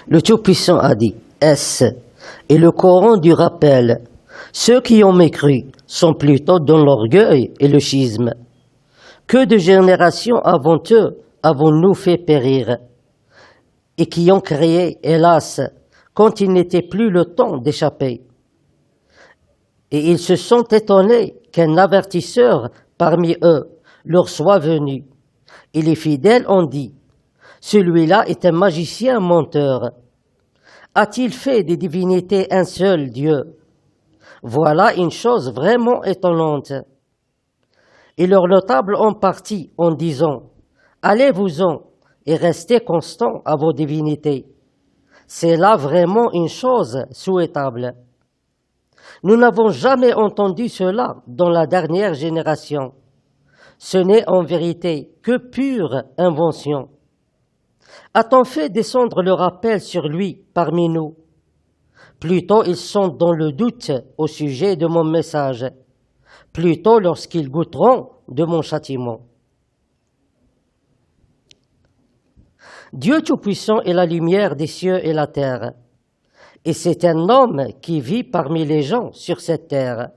Le Tout-Puissant a dit « S » et le Coran du rappel. Ceux qui ont mécru sont plutôt dans l'orgueil et le schisme. Que de générations avant eux avons-nous fait périr et qui ont créé, hélas, quand il n'était plus le temps d'échapper. Et ils se sont étonnés qu'un avertisseur parmi eux leur soit venu. Et les fidèles ont dit, celui-là est un magicien menteur. A-t-il fait des divinités un seul Dieu? Voilà une chose vraiment étonnante. Et leurs notables ont parti en disant, allez-vous-en et restez constants à vos divinités. C'est là vraiment une chose souhaitable. Nous n'avons jamais entendu cela dans la dernière génération. Ce n'est en vérité que pure invention. A-t-on fait descendre le rappel sur lui parmi nous? Plutôt ils sont dans le doute au sujet de mon message, plutôt lorsqu'ils goûteront de mon châtiment. Dieu Tout-Puissant est la lumière des cieux et la terre, et c'est un homme qui vit parmi les gens sur cette terre,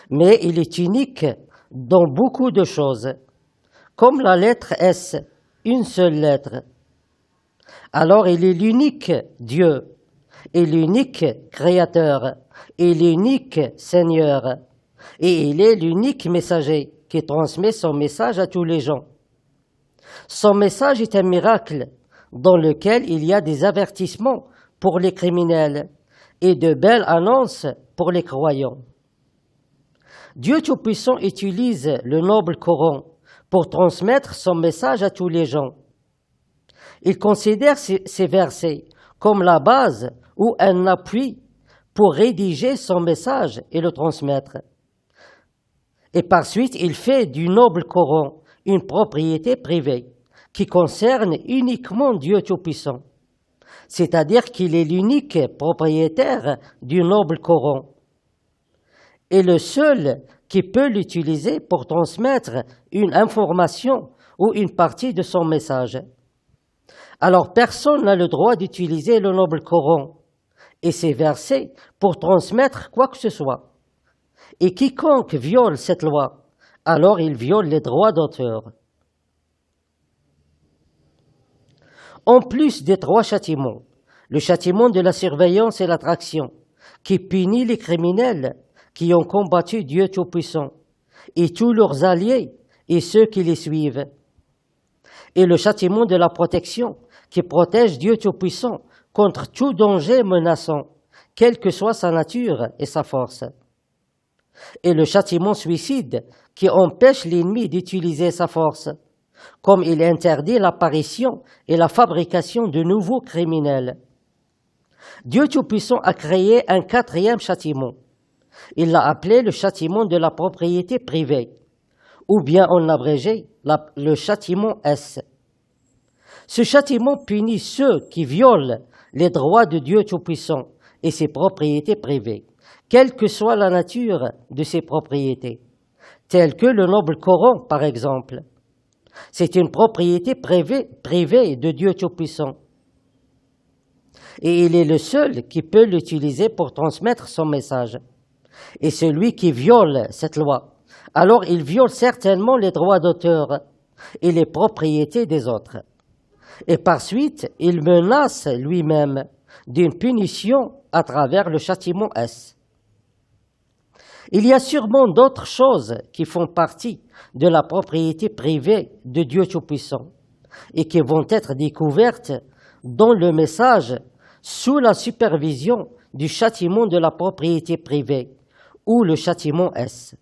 mais il est unique dans beaucoup de choses, comme la lettre S, une seule lettre. Alors il est l'unique Dieu, et l'unique Créateur, et l'unique Seigneur, et il est l'unique messager qui transmet son message à tous les gens. Son message est un miracle dans lequel il y a des avertissements pour les criminels et de belles annonces pour les croyants. Dieu Tout-Puissant utilise le noble Coran pour transmettre son message à tous les gens. Il considère ces versets comme la base ou un appui pour rédiger son message et le transmettre. Et par suite, il fait du noble Coran une propriété privée qui concerne uniquement Dieu Tout-Puissant, c'est-à-dire qu'il est l'unique propriétaire du noble Coran et le seul qui peut l'utiliser pour transmettre une information ou une partie de son message. Alors personne n'a le droit d'utiliser le noble Coran et ses versets pour transmettre quoi que ce soit. Et quiconque viole cette loi, alors il viole les droits d'auteur. En plus des 3 châtiments, le châtiment de la surveillance et l'attraction, qui punit les criminels qui ont combattu Dieu Tout-Puissant, et tous leurs alliés et ceux qui les suivent, et le châtiment de la protection, qui protège Dieu Tout-Puissant contre tout danger menaçant, quelle que soit sa nature et sa force, et le châtiment suicide, qui empêche l'ennemi d'utiliser sa force, comme il interdit l'apparition et la fabrication de nouveaux criminels. Dieu Tout-Puissant a créé un 4e châtiment. Il l'a appelé le châtiment de la propriété privée, ou bien en abrégé, le châtiment S. Ce châtiment punit ceux qui violent les droits de Dieu Tout-Puissant et ses propriétés privées, quelle que soit la nature de ces propriétés, telles que le noble Coran, par exemple. C'est une propriété privée de Dieu Tout-Puissant. Et il est le seul qui peut l'utiliser pour transmettre son message. Et celui qui viole cette loi, alors il viole certainement les droits d'auteur et les propriétés des autres. Et par suite, il menace lui-même d'une punition à travers le châtiment S. Il y a sûrement d'autres choses qui font partie de la propriété privée de Dieu Tout-Puissant et qui vont être découvertes dans le message sous la supervision du châtiment de la propriété privée ou le châtiment S.